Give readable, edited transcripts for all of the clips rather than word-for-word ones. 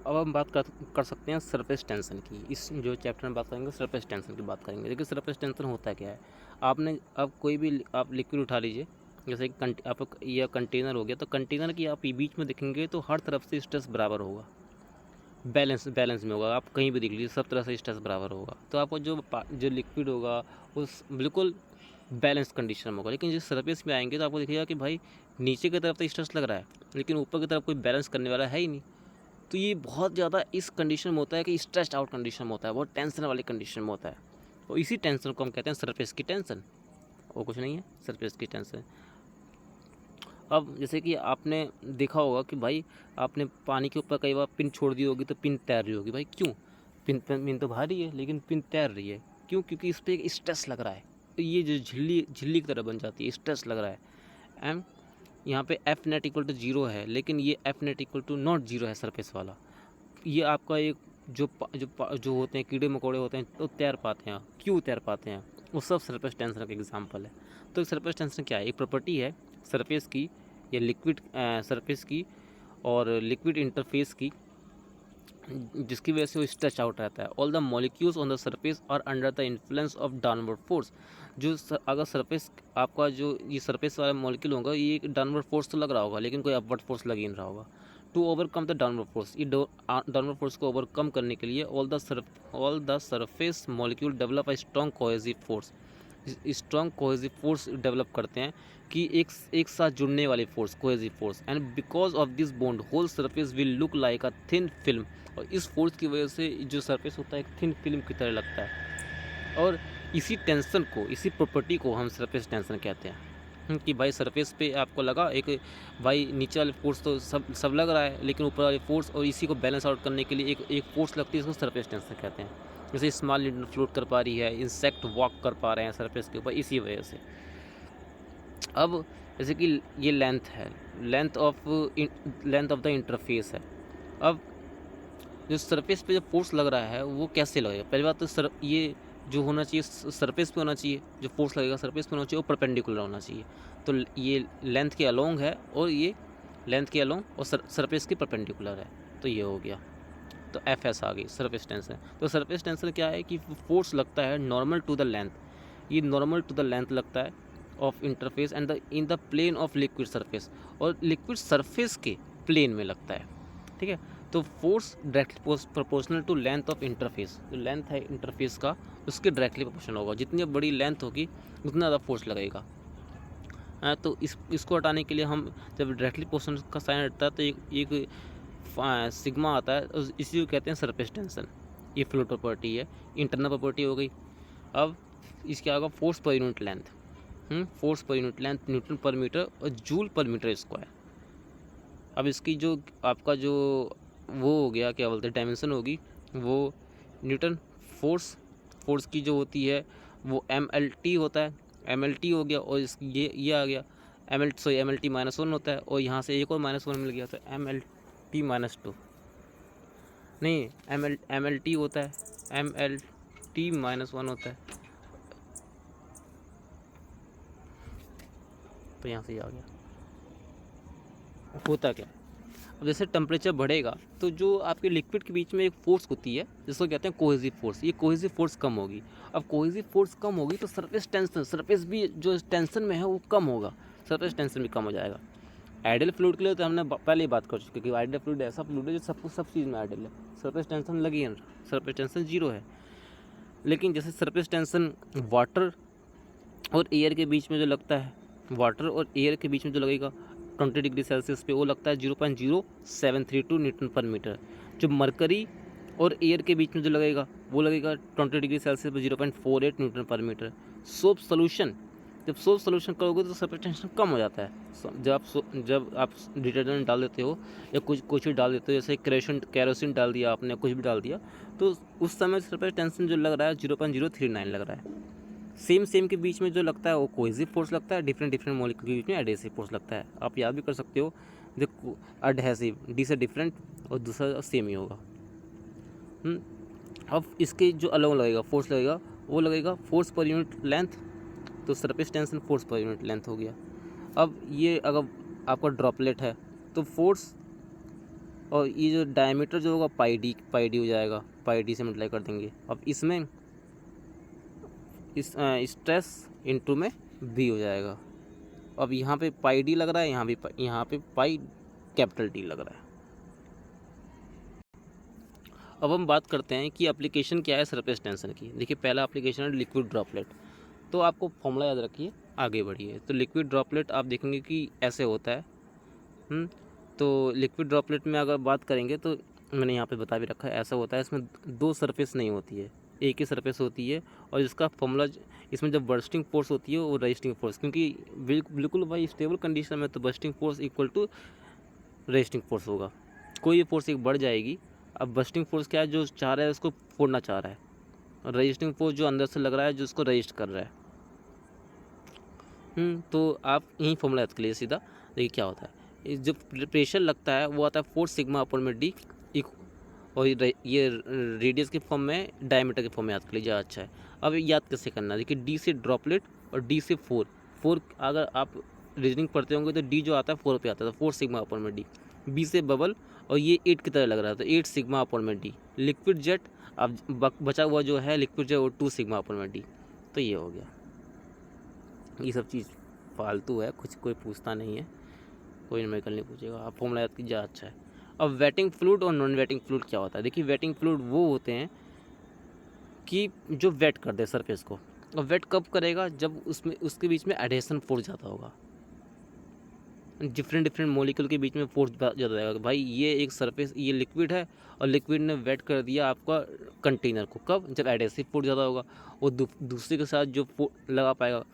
अब हम बात कर सकते हैं सरफेस टेंशन की। इस जो चैप्टर में बात करेंगे सरफेस टेंशन की बात करेंगे। देखिए सरफेस टेंशन होता क्या है। आपने अब कोई भी आप लिक्विड उठा लीजिए, जैसे कि आप यह कंटेनर हो गया, तो कंटेनर की आप बीच में देखेंगे तो हर तरफ से स्ट्रेस बराबर होगा, बैलेंस बैलेंस में होगा। आप कहीं भी देख लीजिए सब तरह से स्ट्रेस बराबर होगा, तो आपको जो लिक्विड होगा उस बिल्कुल बैलेंस कंडीशन में होगा। लेकिन जिस सरफेस में आएंगे तो आपको दिखेगा कि भाई नीचे की तरफ तो स्ट्रेस लग रहा है, लेकिन ऊपर की तरफ कोई बैलेंस करने वाला है ही नहीं। तो ये बहुत ज़्यादा इस कंडीशन में होता है कि स्ट्रेस्ड आउट कंडीशन में होता है, बहुत टेंशन वाली कंडीशन में होता है। और इसी टेंशन को हम कहते हैं सरफेस की टेंशन, और कुछ नहीं है, सरफेस की टेंशन। अब जैसे कि आपने देखा होगा कि भाई आपने पानी के ऊपर कई बार पिन छोड़ दी होगी तो पिन तैर रही होगी। भाई क्यों? पिन पिन तो भारी है लेकिन पिन तैर रही है, क्यों? क्योंकि इस पर एक स्ट्रेस लग रहा है। तो ये जो झिल्ली झिल्ली की तरह बन जाती है, स्ट्रेस लग रहा है। एम यहाँ पे F net equal to zero है, लेकिन ये F net equal to not zero है सरफेस वाला। ये आपका एक जो होते हैं कीड़े मकोड़े होते हैं तो तैर पाते हैं। क्यों तैर पाते हैं? वो सब सरफेस टेंशन का एग्जांपल है। तो सरफेस टेंशन क्या है? एक प्रॉपर्टी है सरफेस की या लिक्विड सरफेस की और लिक्विड इंटरफेस की, जिसकी वजह से वो स्ट्रेच आउट रहता है। All the molecules on the surface are under the influence of downward force. अगर सरफेस आपका जो ये सरफेस वाला मॉलिक्यूल होगा, ये एक डाउनवर्ड फोर्स तो लग रहा होगा लेकिन कोई अपवर्ड फोर्स लग ही नहीं रहा होगा। To overcome the downward force, ये डाउनवर्ड फोर्स को ओवरकम करने के लिए all the surface molecule develop a strong cohesive force. Strong cohesive force develop करते हैं कि एक साथ जुड़ने वाली force, cohesive force. And because of this bond whole surface will look like a thin film. और इस फोर्स की वजह से जो सरफेस होता है एक थिन फिल्म की तरह लगता है। और इसी टेंशन को, इसी प्रॉपर्टी को हम सरफेस टेंशन कहते हैं। कि भाई सरफेस पे आपको लगा एक, भाई नीचे वाले फोर्स तो सब लग रहा है, लेकिन ऊपर वाले फोर्स और इसी को बैलेंस आउट करने के लिए एक फोर्स लगती है, इसको सरफेस टेंशन कहते हैं। जैसे स्मॉल नीडल फ्लोट कर पा रही है, इंसेक्ट वॉक कर पा रहे हैं सरफेस के ऊपर, इसी वजह से। अब जैसे कि ये लेंथ है, लेंथ ऑफ द इंटरफेस है। अब जो सरफेस पे जो फोर्स लग रहा है वो कैसे लगेगा? पहली बात तो ये जो होना चाहिए सरफेस पे होना चाहिए, जो फोर्स लगेगा सरफेस पे होना चाहिए, वो परपेंडिकुलर होना चाहिए। तो ये लेंथ के अलोंग है, और ये लेंथ के अलोंग और सरफेस के परपेंडिकुलर है। तो ये हो गया, तो एफ एस आ गई सरफेस टेंशन। तो सरफेस टेंशन क्या है कि फोर्स लगता है नॉर्मल टू द लेंथ, ये नॉर्मल टू द लेंथ लगता है of interface and in the plane of liquid surface, और लिक्विड सरफेस के प्लेन में लगता है। ठीक है, तो force directly proportional to length of interface. जो लेंथ है इंटरफेस का उसके डायरेक्टली प्रोपोर्शनल होगा। जितनी बड़ी लेंथ होगी उतना ज़्यादा फोर्स लगेगा। तो इसको हटाने के लिए हम जब डायरेक्टली प्रोपोर्शनल का साइन हटता है तो एक सिग्मा आता है, इसी को कहते हैं सरफेस टेंशन। ये फ्लूइड प्रॉपर्टी है, इंटरनल प्रॉपर्टी हो गई। अब इसके आगे force per unit length, force per unit length Newton पर मीटर और जूल पर मीटर स्क्वायर। अब इसकी जो आपका जो वो हो गया, क्या बोलते हैं, डायमेंशन होगी वो न्यूटन। फोर्स की जो होती है वो MLT होता है, MLT हो गया। और ये आ गया MLT -1 होता है, और यहाँ से एक और -1 मिल गया तो MLT -2 नहीं, MLT होता है, MLT -1 होता है। तो यहाँ से ये आ गया। होता क्या है, अब जैसे टेम्परेचर बढ़ेगा तो जो आपके लिक्विड के बीच में एक फोर्स होती है जिसको कहते हैं कोहेसिव फोर्स, ये कोहेसिव फोर्स कम होगी। अब कोहेसिव फोर्स कम होगी तो सरफेस टेंशन, सरफेस भी जो टेंशन में है वो कम होगा, सरफेस टेंशन भी कम हो जाएगा। आइडियल फ्लूइड के लिए तो हमने पहले ही बात कर चुके कि आइडियल फ्लूइड ऐसा फ्लूइड है जो सब चीज़ में आइडियल है, सरफेस टेंशन लगी है, सरफेस टेंशन जीरो है। लेकिन जैसे सरफेस टेंशन वाटर और एयर के बीच में जो लगता है, वाटर और एयर के बीच में जो लगेगा 20 डिग्री सेल्सियस पे, वो लगता है 0.0732 न्यूटन पर मीटर। जो मरकरी और एयर के बीच में जो लगेगा वो लगेगा 20 डिग्री सेल्सियस पे 0.48 न्यूटन पर मीटर। सोप सोल्यूशन, जब सोप सोल्यूशन करोगे तो सरफेस टेंशन कम हो जाता है। जब आप डिटर्जेंट डाल देते हो या कुछ भी डाल देते हो, जैसे कैरोसिन डाल दिया आपने, कुछ भी डाल दिया, तो उस समय सरफेस टेंशन जो लग रहा है 0.039 लग रहा है। सेम के बीच में जो लगता है वो कोहेसिव फोर्स लगता है, डिफरेंट मॉलिक्यूल के बीच में एडहेसिव फोर्स लगता है। आप याद भी कर सकते हो, देखो एडहेसिव डी से डिफरेंट और दूसरा सेम ही होगा। अब इसके जो अलग लगेगा फोर्स लगेगा, वो लगेगा फोर्स पर यूनिट लेंथ। तो surface tension force per unit length हो गया। अब ये अगर आपका ड्रॉपलेट है तो फोर्स और ये जो डायमीटर जो होगा पाई डी हो जाएगा, पाई डी से मल्टीप्लाई कर देंगे। अब इसमें इस स्ट्रेस इनटू में भी हो जाएगा। अब यहाँ पे पाई डी लग रहा है, यहाँ पे पाई कैपिटल डी लग रहा है। अब हम बात करते हैं कि एप्लीकेशन क्या है सरफेस टेंशन की। देखिए पहला एप्लीकेशन है लिक्विड ड्रॉपलेट। तो आपको फॉर्मूला याद रखिए, आगे बढ़िए। तो लिक्विड ड्रॉपलेट आप देखेंगे कि ऐसे होता है। तो लिक्विड ड्रॉपलेट में अगर बात करेंगे तो मैंने यहाँ पे बता भी रखा है, ऐसा होता है। इसमें दो सरफेस नहीं होती है, एक ही सरफेस होती है। और इसका फॉर्मूला, इसमें जब बर्स्टिंग फोर्स होती है वो रेजिस्टिंग फोर्स, क्योंकि बिल्कुल भाई स्टेबल कंडीशन में तो bursting force equal to resisting force होगा। कोई भी फोर्स एक बढ़ जाएगी। अब बर्स्टिंग फोर्स क्या है, जो चाह रहा है उसको फोड़ना चाह रहा है, और रेजिस्टिंग फोर्स जो अंदर से लग रहा है, जो उसको रेजिस्ट कर रहा है। तो आप यही फॉर्मूला याद करिए सीधा। देखिए क्या होता है, जो प्रेशर लगता है वो आता है 4 सिग्मा अपॉन में डी, और ये रेडियस के फॉर्म में, डायमीटर के फॉर्म में याद कर लीजिए। अच्छा है, अब याद कैसे करना है, देखिए डी से ड्रॉपलेट और डी से 4 अगर आप रीजनिंग पढ़ते होंगे तो डी जो आता है 4 पे आता है, तो 4 सिग्मा अपॉन में डी। बी से बबल, और ये 8 की तरह लग रहा था, 8 सिग्मा अपॉन में डी। लिक्विड जेट, अब बचा हुआ जो है लिक्विड जेट वो 2 सिग्मा अपॉन में डी। तो ये हो गया। ये सब चीज़ फालतू है, कुछ कोई पूछता नहीं है, कोई न्यूमेरिकल नहीं पूछेगा, आप फॉर्मूला याद कीजिए। अच्छा है। अब वेटिंग फ्लूइड और नॉन वेटिंग फ्लूइड क्या होता है। देखिए वेटिंग फ्लूइड वो होते हैं कि जो वेट कर दे सरफेस को। और वेट कब करेगा, जब उसमें उसके बीच में एडेशन फोर्स ज़्यादा होगा, डिफरेंट मॉलिक्यूल के बीच में फोर्स ज़्यादा आएगा। भाई ये एक सरफेस, ये लिक्विड है और लिक्विड ने वेट कर दिया आपका कंटेनर को, कब, जब एडेसिव फोर्स ज़्यादा होगा, और दूसरे के साथ जो लगा पाएगा।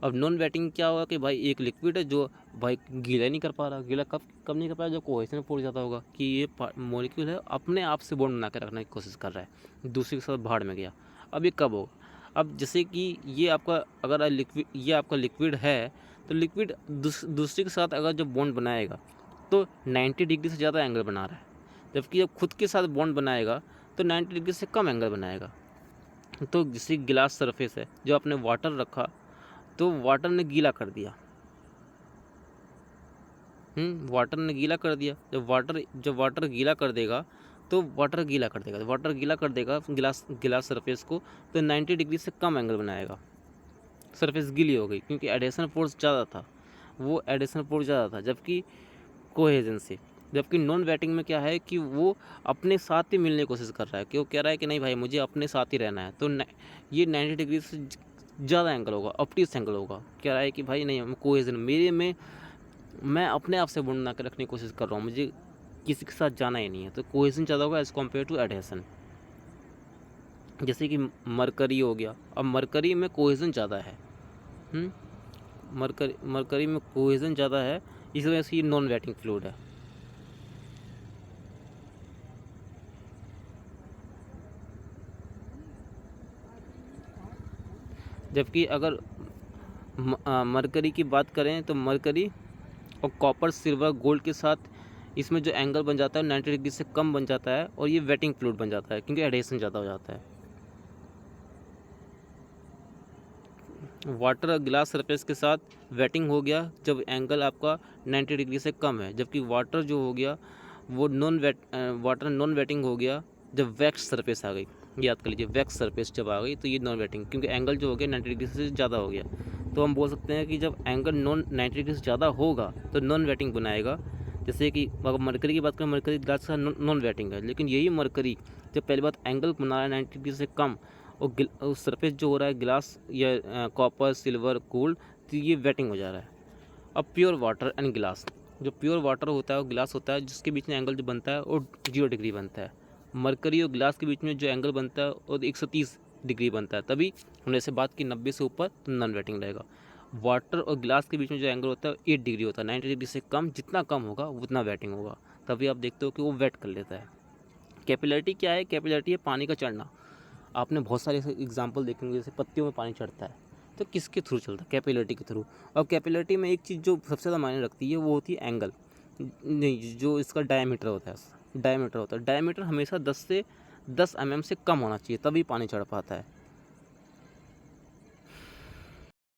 अब नॉन वेटिंग क्या होगा कि भाई एक लिक्विड है जो भाई गीला नहीं कर पा रहा। गीला कब नहीं कर पा रहा, जब कोहेशन फोर्स ज़्यादा होगा, कि ये मॉलिक्यूल है अपने आप से बॉन्ड बना के रखने की कोशिश कर रहा है, दूसरे के साथ भाड़ में गया। अब ये कब होगा, अब जैसे कि ये आपका, अगर ये आपका लिक्विड है, तो लिक्विड दूसरे के साथ अगर जब बॉन्ड बनाएगा तो 90 डिग्री से ज़्यादा एंगल बना रहा है, जबकि जब खुद के साथ बॉन्ड बनाएगा तो 90 डिग्री से कम एंगल बनाएगा। तो जैसे गिलास सरफेस है, जो आपने वाटर रखा तो वाटर ने गीला कर दिया, वाटर ने गीला कर दिया। जब वाटर गीला कर देगा तो वाटर गीला कर देगा गिलास सरफेस को, तो 90 डिग्री से कम एंगल बनाएगा। सरफेस गीली हो गई क्योंकि एडिशन फोर्स ज़्यादा था, जबकि कोहेजन से। जबकि नॉन वेटिंग में क्या है कि वो अपने साथ ही मिलने की कोशिश कर रहा है, कि वो कह रहा है कि नहीं भाई मुझे अपने साथ ही रहना है, तो ये 90 डिग्री से ज़्यादा एंगल होगा, ऑप्टिक्स एंगल होगा। कह रहा है कि भाई नहीं, कोहेजन मेरे में, मैं अपने आप से बॉन्ड बना के रखने की कोशिश कर रहा हूँ, मुझे किसी के साथ जाना ही नहीं है, तो कोहेजन ज़्यादा होगा एज़ कम्पेयर टू एडहेशन। जैसे कि मरकरी हो गया, अब मरकरी में कोहेजन ज़्यादा है, मरकरी में कोहेजन ज़्यादा है, इस वजह से ये नॉन वेटिंग फ्लूइड है। जबकि अगर मरकरी की बात करें तो मरकरी और कॉपर, सिल्वर, गोल्ड के साथ इसमें जो एंगल बन जाता है 90 डिग्री से कम बन जाता है, और ये वेटिंग फ्लूइड बन जाता है क्योंकि एडेशन ज़्यादा हो जाता है। वाटर और गिलास सरफेस के साथ वेटिंग हो गया जब एंगल आपका 90 डिग्री से कम है, जबकि वाटर जो हो गया वो वाटर नॉन वेटिंग हो गया जब वैक्स सरफेस आ गई। याद कर लीजिए, वैक्स सरफेस जब आ गई तो ये नॉन वेटिंग, क्योंकि एंगल जो हो गया 90 डिग्री से ज़्यादा हो गया। तो हम बोल सकते हैं कि जब एंगल 90 डिग्री से ज़्यादा होगा तो नॉन वेटिंग बनाएगा। जैसे कि अगर मरकरी की बात करें, मरकरी ग्लास का नॉन वेटिंग है, लेकिन यही मरकरी जब पहली बात एंगल बना रहा है 90 डिग्री से कम, और सरफेस जो हो रहा है गिलास या कॉपर, सिल्वर, गोल्ड, तो ये वेटिंग हो जा रहा है। अब प्योर वाटर एंड गिलास, जो प्योर वाटर होता है और गिलास होता है, जिसके बीच में एंगल जो बनता है वो 0 डिग्री बनता है। मरकरी और गिलास के बीच में जो एंगल बनता है वो 130 डिग्री बनता है, तभी हमने जैसे बात की 90 से ऊपर तो नॉन वेटिंग रहेगा। वाटर और गिलास के बीच में जो एंगल होता है 8 डिग्री होता है, 90 डिग्री से कम, जितना कम होगा उतना वेटिंग होगा, तभी आप देखते हो कि वो वेट कर लेता है। कैपिलरिटी क्या है, कैपिलरिटी है पानी का चढ़ना। आपने बहुत सारे एग्जाम्पल देखेंगे, जैसे पत्तियों में पानी चढ़ता है तो किसके थ्रू चलता है, कैपिलरिटी के थ्रू। और कैपिलरिटी में एक चीज़ जो सबसे ज़्यादा मायने रखती है वो होती है एंगल, नहीं, जो इसका डायमीटर होता है। डायमीटर हमेशा 10 mm से कम होना चाहिए, तभी पानी चढ़ पाता है।